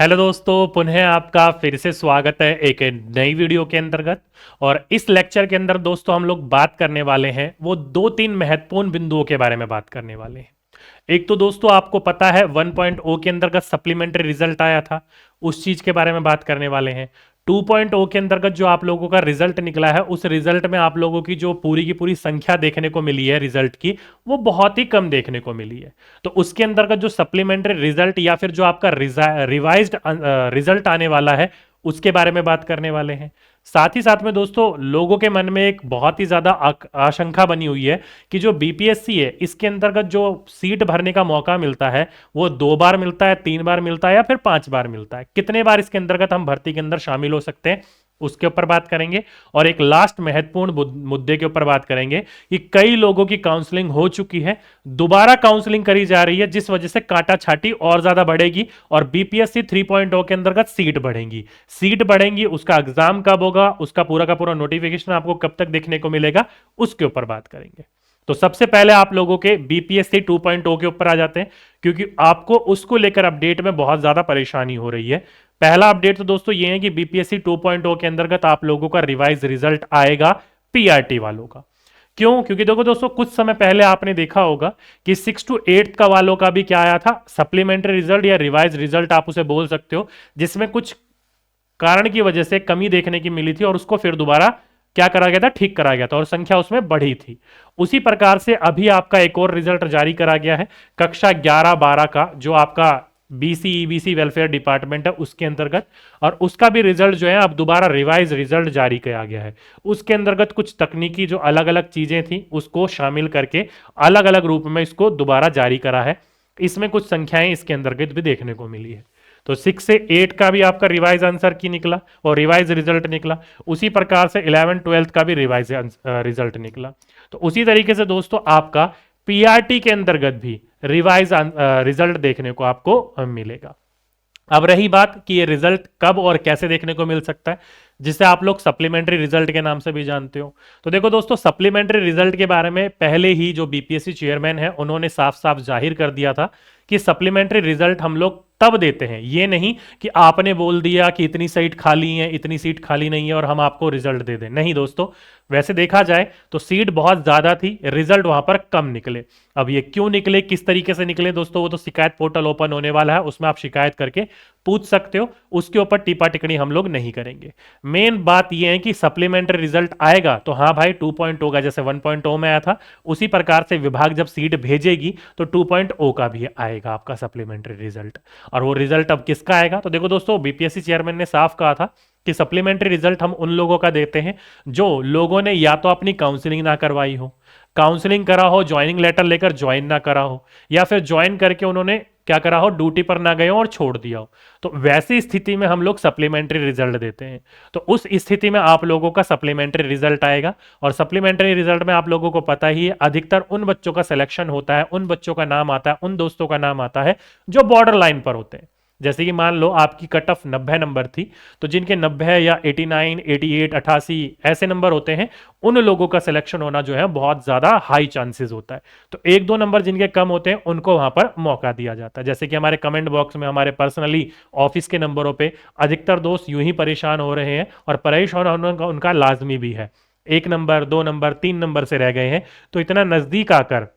Hello दोस्तों, पुनः आपका फिर से स्वागत है एक नई वीडियो के अंतर्गत। और इस लेक्चर के अंदर दोस्तों हम लोग बात करने वाले हैं वो दो तीन महत्वपूर्ण बिंदुओं के बारे में बात करने वाले हैं। एक तो दोस्तों आपको पता है 1.0 के अंतर्गत सप्लीमेंट्री रिजल्ट आया था, उस चीज के बारे में बात करने वाले हैं। 2.0 के अंतर्गत जो आप लोगों का रिजल्ट निकला है, उस रिजल्ट में आप लोगों की जो पूरी की पूरी संख्या देखने को मिली है रिजल्ट की, वो बहुत ही कम देखने को मिली है। तो उसके अंतर्गत जो सप्लीमेंट्री रिजल्ट या फिर जो आपका रिवाइज्ड रिजल्ट आने वाला है, उसके बारे में बात करने वाले हैं। साथ ही साथ में दोस्तों लोगों के मन में एक बहुत ही ज्यादा आशंका बनी हुई है कि जो बीपीएससी है, इसके अंतर्गत जो सीट भरने का मौका मिलता है वो 2 बार मिलता है, 3 बार मिलता है या फिर 5 बार मिलता है। कितने बार इसके अंतर्गत हम भर्ती के अंदर शामिल हो सकते हैं, उसके ऊपर बात करेंगे। और एक लास्ट महत्वपूर्ण मुद्दे के ऊपर बात करेंगे कि कई लोगों की काउंसलिंग हो चुकी है, दोबारा काउंसलिंग करी जा रही है, जिस वजह से कांटा छाटी और ज्यादा बढ़ेगी और बीपीएससी 3.0 के अंतर्गत सीट बढ़ेंगी। सीट बढ़ेंगी, उसका एग्जाम कब होगा, उसका पूरा का पूरा नोटिफिकेशन आपको कब तक देखने को मिलेगा, उसके ऊपर बात करेंगे। तो सबसे पहले आप लोगों के बीपीएससी 2.0 के ऊपर आ जाते हैं, क्योंकि आपको उसको लेकर अपडेट में बहुत ज्यादा परेशानी हो रही है। पहला अपडेट तो दोस्तों ये है कि बीपीएससी 2.0 के अंतर्गत आप लोगों का रिवाइज रिजल्ट आएगा पीआरटी वालों का। क्यों? क्योंकि देखो दोस्तों, कुछ समय पहले आपने देखा होगा कि 6 to 8 का वालों का भी क्या आया था, सप्लीमेंट्री रिजल्ट या रिवाइज रिजल्ट आप उसे बोल सकते हो, जिसमें कुछ कारण की वजह से कमी देखने की मिली थी और उसको फिर दोबारा क्या करा गया था, ठीक करा गया था और संख्या उसमें बढ़ी थी। उसी प्रकार से अभी आपका एक और रिजल्ट जारी करा गया है कक्षा 11-12 का, जो आपका बीसी ईबीसी वेलफेयर डिपार्टमेंट है उसके अंतर्गत। और उसका भी रिजल्ट जो है अब दोबारा रिवाइज रिजल्ट जारी किया गया है। उसके अंतर्गत कुछ तकनीकी जो अलग अलग चीजें थी उसको शामिल करके अलग अलग रूप में इसको दोबारा जारी करा है। इसमें कुछ संख्याएं इसके अंतर्गत भी देखने को मिली है। तो 6 से 8 का भी आपका रिवाइज आंसर की निकला और रिवाइज रिजल्ट निकला। उसी प्रकार से 11-12 का भी रिवाइज रिजल्ट निकला। तो उसी तरीके से दोस्तों आपका पीआरटी के अंतर्गत भी रिवाइज रिजल्ट देखने को आपको मिलेगा। अब रही बात कि ये रिजल्ट कब और कैसे देखने को मिल सकता है, जिसे आप लोग सप्लीमेंट्री रिजल्ट के नाम से भी जानते हो। तो देखो दोस्तों, सप्लीमेंट्री रिजल्ट के बारे में पहले ही जो बीपीएससी चेयरमैन है उन्होंने साफ साफ जाहिर कर दिया था कि सप्लीमेंट्री रिजल्ट हम लोग तब देते हैं, ये नहीं कि आपने बोल दिया कि इतनी सीट खाली है, इतनी सीट खाली नहीं है और हम आपको रिजल्ट दे दें। नहीं दोस्तों, वैसे देखा जाए तो सीट बहुत ज्यादा थी, रिजल्ट वहां पर कम निकले। अब ये क्यों निकले, किस तरीके से निकले दोस्तों, वो तो शिकायत पोर्टल ओपन होने वाला है, उसमें आप शिकायत करके पूछ सकते हो। उसके ऊपर टीपा टिप्पणी हम लोग नहीं करेंगे। मेन बात यह है कि सप्लीमेंट्री रिजल्ट आएगा तो हाँ भाई 2.0 का जैसे 1.0 में आया था, उसी प्रकार से विभाग जब सीट भेजेगी तो 2.0 का भी आएगा आपका सप्लीमेंट्री रिजल्ट। और वो रिजल्ट अब किसका आएगा, तो देखो दोस्तों बीपीएससी चेयरमैन ने साफ कहा था कि सप्लीमेंट्री रिजल्ट हम उन लोगों का देते हैं जो लोगों ने या तो अपनी काउंसलिंग ना करवाई हो, काउंसलिंग करा हो, ज्वाइनिंग लेटर लेकर ज्वाइन ना करा हो, या फिर ज्वाइन करके उन्होंने क्या करा हो, ड्यूटी पर ना गए हो और छोड़ दिया हो। तो वैसी स्थिति में हम लोग सप्लीमेंट्री रिजल्ट देते हैं। तो उस स्थिति में आप लोगों का सप्लीमेंट्री रिजल्ट आएगा। और सप्लीमेंट्री रिजल्ट में आप लोगों को पता ही है, अधिकतर उन बच्चों का सिलेक्शन होता है, उन बच्चों का नाम आता है, उन दोस्तों का नाम आता है जो बॉर्डर लाइन पर होते हैं। जैसे कि मान लो आपकी कट ऑफ 90 नंबर थी, तो जिनके 90 या 89, 88, 88 ऐसे नंबर होते हैं, उन लोगों का सिलेक्शन होना जो है बहुत ज्यादा हाई चांसेस होता है। तो 1-2 नंबर जिनके कम होते हैं उनको वहां पर मौका दिया जाता है। जैसे कि हमारे कमेंट बॉक्स में हमारे पर्सनली ऑफिस के नंबरों पे अधिकतर दोस्त यूं ही परेशान हो रहे हैं और परेशान होना उनका लाजमी भी है। 1 नंबर, 2 नंबर, 3 नंबर से रह गए हैं, तो इतना नजदीक आकर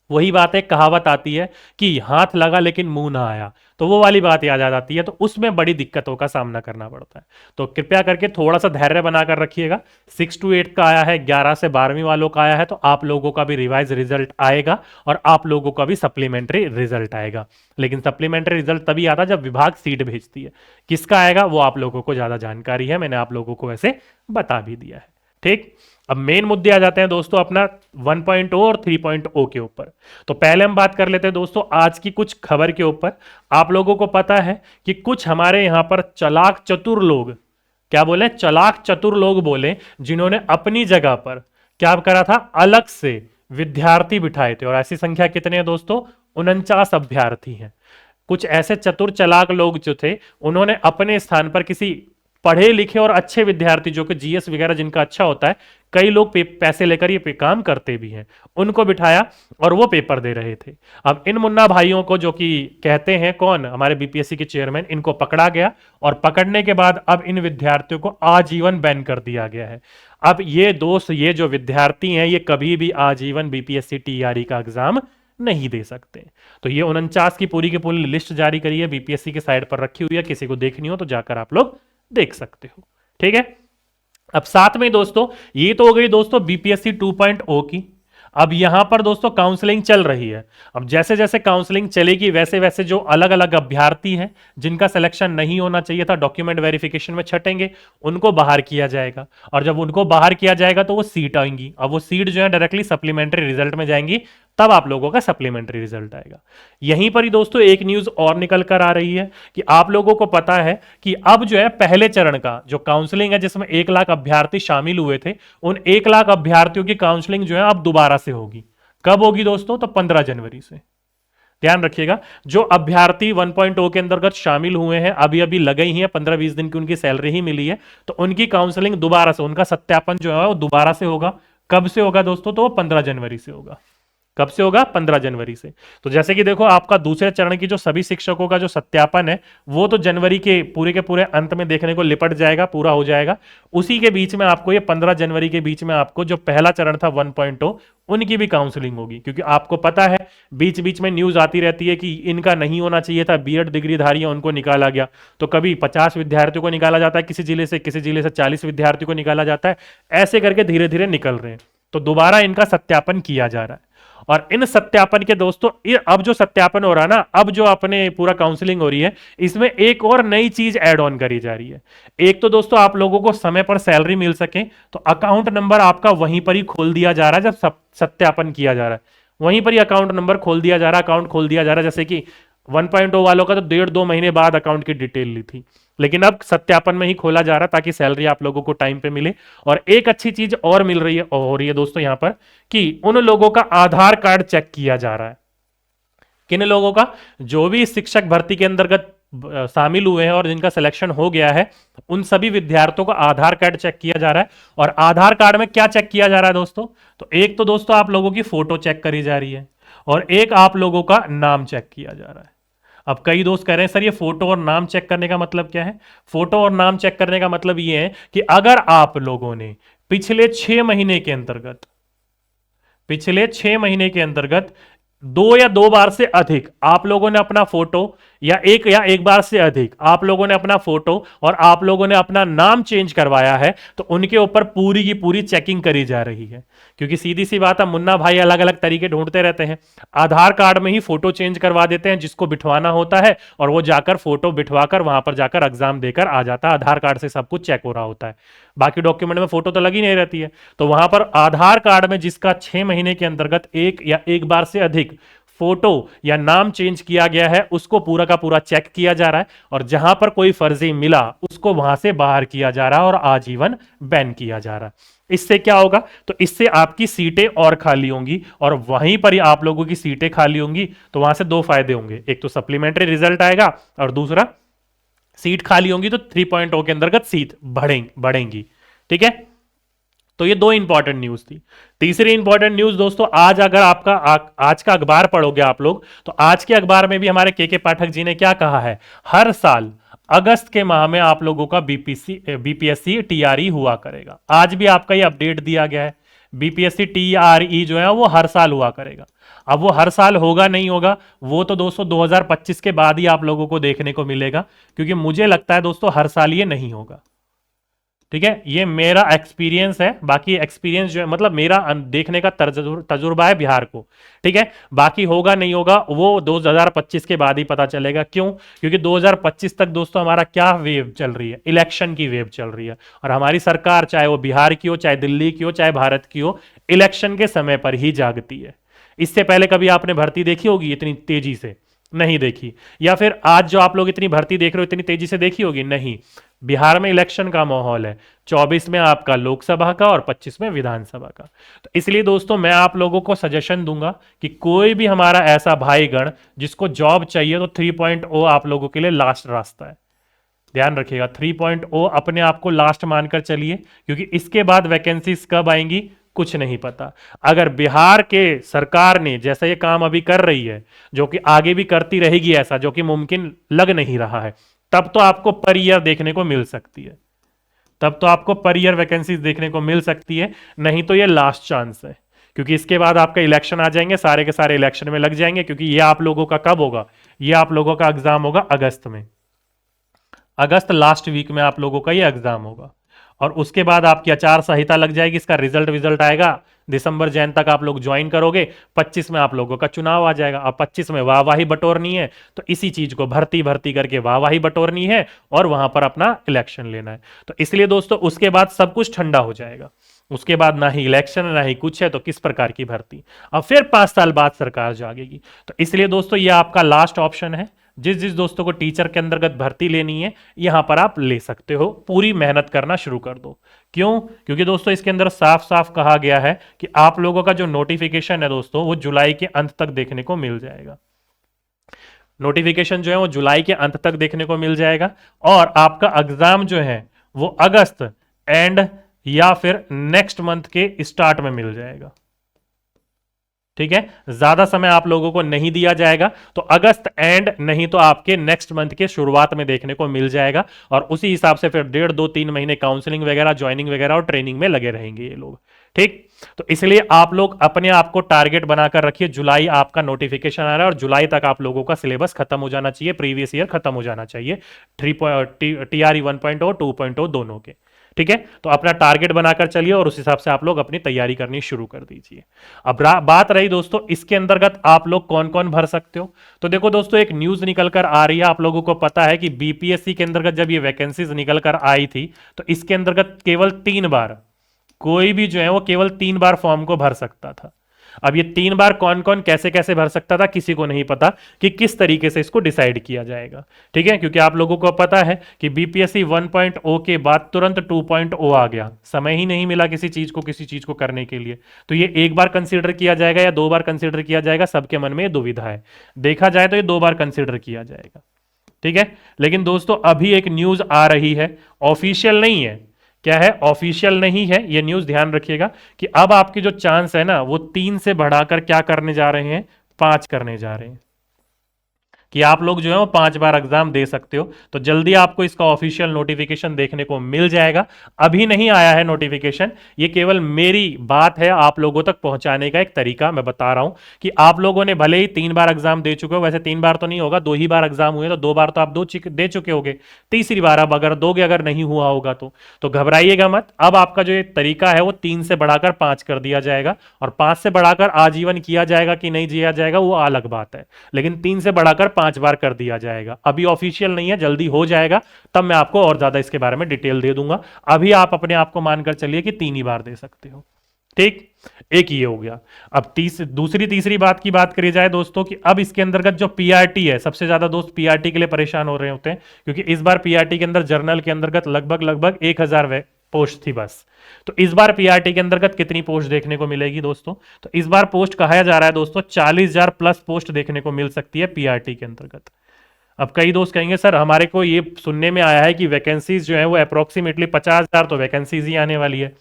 वही बात है, कहावत आती है कि हाथ लगा लेकिन मुंह ना आया, तो वो वाली बात याद आ जाती है। तो उसमें बड़ी दिक्कतों का सामना करना पड़ता है। तो कृपया करके थोड़ा सा धैर्य बनाकर रखिएगा। 6 to 8 का आया है, 11 से 12वीं वालों का आया है, तो आप लोगों का भी रिवाइज रिजल्ट आएगा और आप लोगों का भी सप्लीमेंट्री रिजल्ट आएगा। लेकिन सप्लीमेंट्री रिजल्ट तभी आता है जब विभाग सीट भेजती है। किसका आएगा वो आप लोगों को ज्यादा जानकारी है, मैंने आप लोगों को वैसे बता भी दिया है। ठीक, अब मेन मुद्दे आ जाते हैं दोस्तों अपना 1.0 और 3.0 के ऊपर। तो पहले हम बात कर लेते हैं दोस्तों आज की कुछ खबर के ऊपर। आप लोगों को पता है कि कुछ हमारे यहां पर चालाक चतुर लोग, क्या बोले, चालाक चतुर लोग बोले, जिन्होंने अपनी जगह पर क्या करा था, अलग से विद्यार्थी बिठाए थे। और ऐसी संख्या कितने हैं दोस्तों, 49 अभ्यर्थी हैं। कुछ ऐसे चतुर चालाक लोग जो थे, उन्होंने अपने स्थान पर किसी पढ़े लिखे और अच्छे विद्यार्थी, जो कि जीएस वगैरह जिनका अच्छा होता है, कई लोग पैसे लेकर ये काम करते भी हैं, उनको बिठाया और वो पेपर दे रहे थे। अब इन मुन्ना भाइयों को, जो कि कहते हैं कौन, हमारे बीपीएससी के चेयरमैन, इनको पकड़ा गया और पकड़ने के बाद अब इन विद्यार्थियों को आजीवन बैन कर दिया गया है। अब ये दोस्त, ये जो विद्यार्थी हैं, ये कभी भी आजीवन बीपीएससी टीआरई का एग्जाम नहीं दे सकते। तो ये 49 की पूरी लिस्ट जारी करी है, बीपीएससी के साइड पर रखी हुई है, किसी को देखनी हो तो जाकर आप लोग देख सकते हो। ठीक है, अब साथ में दोस्तों, ये तो हो गई दोस्तों बीपीएससी 2.0 की। अब यहां पर दोस्तों काउंसलिंग चल रही है। अब जैसे जैसे काउंसलिंग चलेगी वैसे वैसे जो अलग अलग अभ्यर्थी हैं जिनका सिलेक्शन नहीं होना चाहिए था, डॉक्यूमेंट वेरिफिकेशन में छटेंगे, उनको बाहर किया जाएगा। और जब उनको बाहर किया जाएगा तो वो सीट आएंगी। अब वो सीट जो है डायरेक्टली सप्लीमेंट्री रिजल्ट में जाएंगी, तब आप लोगों का सप्लीमेंट्री रिजल्ट आएगा। यहीं पर ही दोस्तों एक न्यूज और निकल कर आ रही है कि आप लोगों को पता है कि अब जो है पहले चरण का जो काउंसलिंग है, जिसमें 1 लाख अभ्यर्थी शामिल हुए थे, उन 1 लाख अभ्यर्थियों की काउंसलिंग जो है अब दोबारा से होगी। कब होगी दोस्तों? तो 15 जनवरी से। ध्यान रखिएगा, जो अभ्यर्थी 1.0 के अंतर्गत शामिल हुए हैं, अभी अभी लगे ही हैं, 15-20 दिन की उनकी सैलरी ही मिली है, तो उनकी काउंसलिंग दोबारा से, उनका सत्यापन जो है वो दोबारा से होगा। कब से होगा दोस्तों? तो 15 जनवरी से होगा। कब से होगा? 15 जनवरी से। तो जैसे कि देखो, आपका दूसरे चरण की जो सभी शिक्षकों का जो सत्यापन है वो तो जनवरी के पूरे अंत में देखने को लिपट जाएगा, पूरा हो जाएगा। उसी के बीच में आपको ये 15 जनवरी के बीच में आपको जो पहला चरण था 1.0, उनकी भी काउंसलिंग होगी। क्योंकि आपको पता है बीच बीच में न्यूज आती रहती है कि इनका नहीं होना चाहिए था, बीएड डिग्रीधारी है उनको निकाला गया। तो कभी 50 विद्यार्थियों को निकाला जाता है किसी जिले से 40 विद्यार्थियों को निकाला जाता है, ऐसे करके धीरे धीरे निकल रहे हैं। तो दोबारा इनका सत्यापन किया जा रहा है। और इन सत्यापन के दोस्तों, अब जो सत्यापन हो रहा है ना, अब जो अपने पूरा काउंसलिंग हो रही है, इसमें एक और नई चीज ऐड ऑन करी जा रही है। एक तो दोस्तों आप लोगों को समय पर सैलरी मिल सके, तो अकाउंट नंबर आपका वहीं पर ही खोल दिया जा रहा है। जब सत्यापन किया जा रहा है वहीं पर ही अकाउंट नंबर खोल दिया जा रहा है, अकाउंट खोल दिया जा रहा है। जैसे कि 1.0 वालों का तो 1.5-2 महीने बाद अकाउंट की डिटेल ली थी, लेकिन अब सत्यापन में ही खोला जा रहा है ताकि सैलरी आप लोगों को टाइम पे मिले। और एक अच्छी चीज और मिल रही है, हो रही है दोस्तों यहां पर, कि उन लोगों का आधार कार्ड चेक किया जा रहा है। किन लोगों का? जो भी शिक्षक भर्ती के अंतर्गत शामिल हुए हैं और जिनका सिलेक्शन हो गया है, उन सभी विद्यार्थियों का आधार कार्ड चेक किया जा रहा है। और आधार कार्ड में क्या चेक किया जा रहा है दोस्तों? तो एक तो दोस्तों आप लोगों की फोटो चेक करी जा रही है, और एक आप लोगों का नाम चेक किया जा रहा है। अब कई दोस्त कह रहे हैं सर ये फोटो और नाम चेक करने का मतलब क्या है? फोटो और नाम चेक करने का मतलब ये है कि अगर आप लोगों ने पिछले 6 महीने के अंतर्गत 2 या 2 बार से अधिक आप लोगों ने अपना फोटो, या एक बार से अधिक आप लोगों ने अपना फोटो और आप लोगों ने अपना नाम चेंज करवाया है, तो उनके ऊपर पूरी की पूरी चेकिंग करी जा रही है। क्योंकि सीधी सी बात है, मुन्ना भाई अलग अलग तरीके ढूंढते रहते हैं। आधार कार्ड में ही फोटो चेंज करवा देते हैं जिसको बिठवाना होता है, और वो जाकर फोटो बिठवाकर वहां पर जाकर एग्जाम देकर आ जाता है। आधार कार्ड से सब कुछ चेक हो रहा होता है, बाकी डॉक्यूमेंट में फोटो तो लगी नहीं रहती है। तो वहां पर आधार कार्ड में जिसका 6 महीने के अंतर्गत एक बार से अधिक फोटो या नाम चेंज किया गया है, उसको पूरा का पूरा चेक किया जा रहा है। और जहां पर कोई फर्जी मिला उसको वहां से बाहर किया जा रहा है और आजीवन बैन किया जा रहा है। इससे क्या होगा? तो इससे आपकी सीटें और खाली होंगी, और वहीं पर ही आप लोगों की सीटें खाली होंगी। तो वहां से 2 फायदे होंगे, एक तो सप्लीमेंट्री रिजल्ट आएगा, और दूसरा सीट खाली होंगी तो 3.0 के अंतर्गत सीट बढ़ेंगी। ठीक है, तो ये 2 इंपॉर्टेंट न्यूज थी। तीसरी इंपॉर्टेंट न्यूज दोस्तों, आज अगर आज का अखबार पढ़ोगे आप लोग, तो आज के अखबार में भी हमारे के पाठक जी ने क्या कहा है? हर साल अगस्त के माह में आप लोगों का बीपीएससी टीआरई हुआ करेगा। आज भी आपका ये अपडेट दिया गया है, बीपीएससी टीआरई जो है वो हर साल हुआ करेगा। अब वो हर साल होगा नहीं होगा, वो तो दोस्तों 2025 के बाद ही आप लोगों को देखने को मिलेगा, क्योंकि मुझे लगता है दोस्तों हर साल ये नहीं होगा। ठीक है, ये मेरा एक्सपीरियंस है। बाकी एक्सपीरियंस जो है, मतलब मेरा देखने का तजुर्बा है बिहार को। ठीक है, बाकी होगा नहीं होगा वो 2025 के बाद ही पता चलेगा। क्यों? क्योंकि 2025 तक दोस्तों हमारा क्या वेव चल रही है? इलेक्शन की वेव चल रही है। और हमारी सरकार, चाहे वो बिहार की हो, चाहे दिल्ली की हो, चाहे भारत की हो, इलेक्शन के समय पर ही जागती है। इससे पहले कभी आपने भर्ती देखी होगी इतनी तेजी से? नहीं देखी। या फिर आज जो आप लोग इतनी भर्ती देख रहे हो इतनी तेजी से देखी होगी? नहीं। बिहार में इलेक्शन का माहौल है, 24 में आपका लोकसभा का और 25 में विधानसभा का। तो इसलिए दोस्तों मैं आप लोगों को सजेशन दूंगा कि कोई भी हमारा ऐसा भाईगण जिसको जॉब चाहिए, तो 3.0 आप लोगों के लिए लास्ट रास्ता है। ध्यान रखिएगा 3.0 अपने आप को लास्ट मानकर चलिए, क्योंकि इसके बाद वैकेंसीज कब आएंगी कुछ नहीं पता। अगर बिहार के सरकार ने जैसा ये काम अभी कर रही है, जो कि आगे भी करती रहेगी ऐसा, जो कि मुमकिन लग नहीं रहा है, तब तो आपको पर ईयर देखने को मिल सकती है, तब तो आपको पर ईयर वैकेंसीज देखने को मिल सकती है। नहीं तो ये लास्ट चांस है, क्योंकि इसके बाद आपका इलेक्शन आ जाएंगे, सारे के सारे इलेक्शन में लग जाएंगे, क्योंकि ये आप लोगों का कब होगा, ये आप लोगों का एग्जाम होगा अगस्त में, अगस्त लास्ट वीक में आप लोगों का ये एग्जाम होगा। और उसके बाद आपकी आचार संहिता लग जाएगी, इसका रिजल्ट आएगा दिसंबर जैन तक आप लोग ज्वाइन करोगे, 25 में आप लोगों का चुनाव आ जाएगा। अब 25 में वाहवाही बटोरनी है, तो इसी चीज को भर्ती भर्ती करके वाहवाही बटोरनी है और वहां पर अपना इलेक्शन लेना है। तो इसलिए दोस्तों उसके बाद सब कुछ ठंडा हो जाएगा, उसके बाद ना ही इलेक्शन ना ही कुछ है, तो किस प्रकार की भर्ती। अब फिर 5 साल बाद सरकार जागेगी। तो इसलिए दोस्तों ये आपका लास्ट ऑप्शन है, जिस जिस दोस्तों को टीचर के अंतर्गत भर्ती लेनी है यहां पर आप ले सकते हो, पूरी मेहनत करना शुरू कर दो। क्यों? क्योंकि दोस्तों इसके अंदर साफ साफ कहा गया है कि आप लोगों का जो नोटिफिकेशन है दोस्तों वो जुलाई के अंत तक देखने को मिल जाएगा। नोटिफिकेशन जो है वो जुलाई के अंत तक देखने को मिल जाएगा, और आपका एग्जाम जो है वो अगस्त एंड या फिर नेक्स्ट मंथ के स्टार्ट में मिल जाएगा। ठीक है, ज्यादा समय आप लोगों को नहीं दिया जाएगा, तो अगस्त एंड नहीं तो आपके नेक्स्ट मंथ के शुरुआत में देखने को मिल जाएगा। और उसी हिसाब से फिर 1.5-2-3 महीने काउंसलिंग वगैरह, ज्वाइनिंग वगैरह और ट्रेनिंग में लगे रहेंगे ये लोग। ठीक, तो इसलिए आप लोग अपने आप को टारगेट बनाकर रखिए, जुलाई आपका नोटिफिकेशन आ रहा है और जुलाई तक आप लोगों का सिलेबस खत्म हो जाना चाहिए, प्रीवियस ईयर खत्म हो जाना चाहिए, TRE 1.0 2.0 दोनों के। ठीक है, तो अपना टारगेट बनाकर चलिए और उस हिसाब से आप लोग अपनी तैयारी करनी शुरू कर दीजिए। अब बात रही दोस्तों इसके अंतर्गत आप लोग कौन कौन भर सकते हो, तो देखो दोस्तों एक न्यूज निकल कर आ रही है, आप लोगों को पता है कि बीपीएससी के अंतर्गत जब ये वैकेंसीज निकल कर आई थी तो इसके अंतर्गत केवल 3 बार, कोई भी जो है वो केवल 3 बार फॉर्म को भर सकता था। अब ये 3 बार कौन कौन कैसे कैसे भर सकता था किसी को नहीं पता कि किस तरीके से इसको डिसाइड किया जाएगा। ठीक है, क्योंकि आप लोगों को पता है कि बीपीएससी 1.0 के बाद तुरंत 2.0 आ गया, समय ही नहीं मिला किसी चीज को करने के लिए। तो ये 1 बार कंसीडर किया जाएगा या 2 बार कंसीडर किया जाएगा, सबके मन में दुविधा है। देखा जाए तो ये 2 बार कंसीडर किया जाएगा। ठीक है, लेकिन दोस्तों अभी एक न्यूज आ रही है, ऑफिशियल नहीं है, क्या है, ऑफिशियल नहीं है ये न्यूज, ध्यान रखिएगा कि अब आपकी जो चांस है ना वो 3 से बढ़ाकर क्या करने जा रहे हैं, 5 करने जा रहे हैं, कि आप लोग जो है वो 5 बार एग्जाम दे सकते हो। तो जल्दी आपको इसका ऑफिशियल नोटिफिकेशन देखने को मिल जाएगा। अभी नहीं आया है नोटिफिकेशन, ये केवल मेरी बात है आप लोगों तक पहुंचाने का एक तरीका मैं बता रहा हूं कि आप लोगों ने भले ही 3 बार एग्जाम दे चुके हो, वैसे 3 बार तो नहीं होगा, 2 ही बार एग्जाम हुए, तो 2 बार तो आप दे चुके होगे, तीसरी बार अब अगर दोगे, अगर नहीं हुआ होगा तो घबराइएगा मत। अब आपका जो ये तरीका है वो 3 से बढ़ाकर 5 कर दिया जाएगा, और 5 से बढ़ाकर आजीवन किया जाएगा कि नहीं किया जाएगा वो अलग बात है, लेकिन 3 से बढ़ाकर 5 बार कर दिया जाएगा। अभी ऑफिशियल नहीं है, जल्दी हो जाएगा, तब मैं आपको और ज्यादा इसके बारे में डिटेल दे दूंगा। अभी आप अपने आप को मानकर चलिए कि 3 ही बार दे सकते हो। ठीक, एक ये हो गया। अब दूसरी तीसरी बात की बात करी जाए दोस्तों कि अब इसके अंतर्गत जो पीआरटी है, सबसे ज्यादा दोस्त पीआरटी के लिए परेशान हो रहे होते हैं, क्योंकि इस बार पीआरटी के अंदर जर्नल के अंतर्गत लगभग 1000 पोस्ट थी बस। तो इस बार पीआरटी के अंतर्गत कितनी पोस्ट देखने को मिलेगी दोस्तों, तो इस बार पोस्ट कहा जा रहा है दोस्तों 40,000 प्लस पोस्ट देखने को मिल सकती है पीआरटी के अंतर्गत। अब कई दोस्त कहेंगे सर हमारे को ये सुनने में आया है कि वैकेंसीज जो है वो अप्रोक्सीमेटली 50,000 तो वैकेंसीज ही आने वाली है,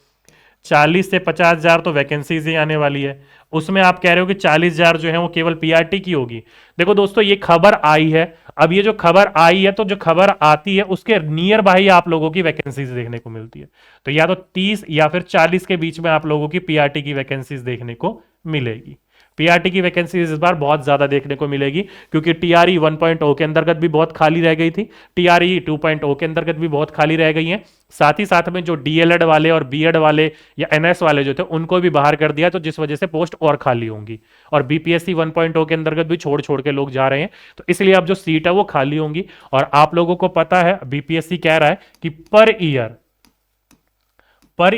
40 से 50,000 तो वैकेंसीज ही आने वाली है, उसमें आप कह रहे हो कि 40,000 जो है वो केवल पीआरटी की होगी। देखो दोस्तों ये खबर आई है, अब ये जो खबर आई है तो जो खबर आती है उसके नियर बाई आप लोगों की वैकेंसीज देखने को मिलती है, तो या तो 30 या फिर 40 के बीच में आप लोगों की पीआरटी की वैकेंसीज देखने को मिलेगी। पीआरटी की वैकेंसी इस बार बहुत ज्यादा देखने को मिलेगी, क्योंकि टीआरई 1.0 के अंतर्गत भी बहुत खाली रह गई थी, टीआरई 2.0 के अंतर्गत भी बहुत खाली रह गई हैं, साथ ही साथ में जो डीएलएड वाले और बीएड वाले या एनएस वाले जो थे उनको भी बाहर कर दिया, तो जिस वजह से पोस्ट और खाली होंगी, और बीपीएससी 1.0 के अंतर्गत भी छोड़ छोड़ के लोग जा रहे हैं, तो इसलिए अब जो सीट है वो खाली होंगी। और आप लोगों को पता है बीपीएससी कह रहा है कि पर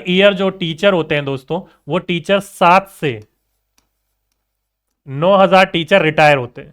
ईयर जो टीचर होते हैं दोस्तों, वो टीचर 7 से 9,000 टीचर रिटायर होते हैं,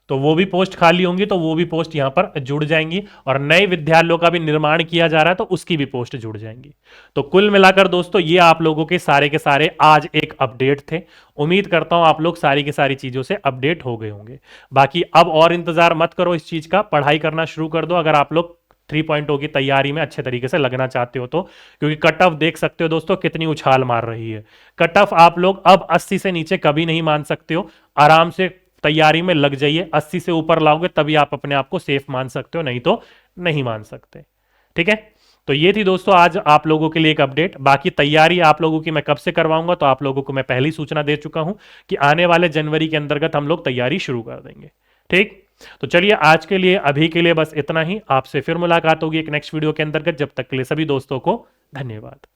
तो वो भी पोस्ट खाली होंगी, तो वो भी पोस्ट यहां पर जुड़ जाएंगी, और नए विद्यालयों का भी निर्माण किया जा रहा है तो उसकी भी पोस्ट जुड़ जाएंगी। तो कुल मिलाकर दोस्तों ये आप लोगों के सारे आज एक अपडेट थे। उम्मीद करता हूं आप लोग सारी की सारी चीजों से अपडेट हो गए होंगे। बाकी अब और इंतजार मत करो इस चीज का, पढ़ाई करना शुरू कर दो। अगर आप लोग 3.0 की तैयारी में अच्छे तरीके से लगना चाहते हो तो, क्योंकि कट ऑफ देख सकते हो दोस्तों कितनी उछाल मार रही है। कट ऑफ आप लोग अब 80 से नीचे कभी नहीं मान सकते हो। आराम से तैयारी में लग जाइए, 80 से ऊपर लाओगे तभी आप अपने आप को सेफ मान सकते हो, नहीं तो नहीं मान सकते। ठीक है, तो ये थी दोस्तों आज आप लोगों के लिए एक अपडेट। बाकी तैयारी आप लोगों की मैं कब से करवाऊंगा तो आप लोगों को मैं पहली सूचना दे चुका हूं कि आने वाले जनवरी के अंतर्गत हम लोग तैयारी शुरू कर देंगे। ठीक, तो चलिए आज के लिए अभी के लिए बस इतना ही। आपसे फिर मुलाकात होगी एक नेक्स्ट वीडियो के अंतर्गत। जब तक के लिए सभी दोस्तों को धन्यवाद।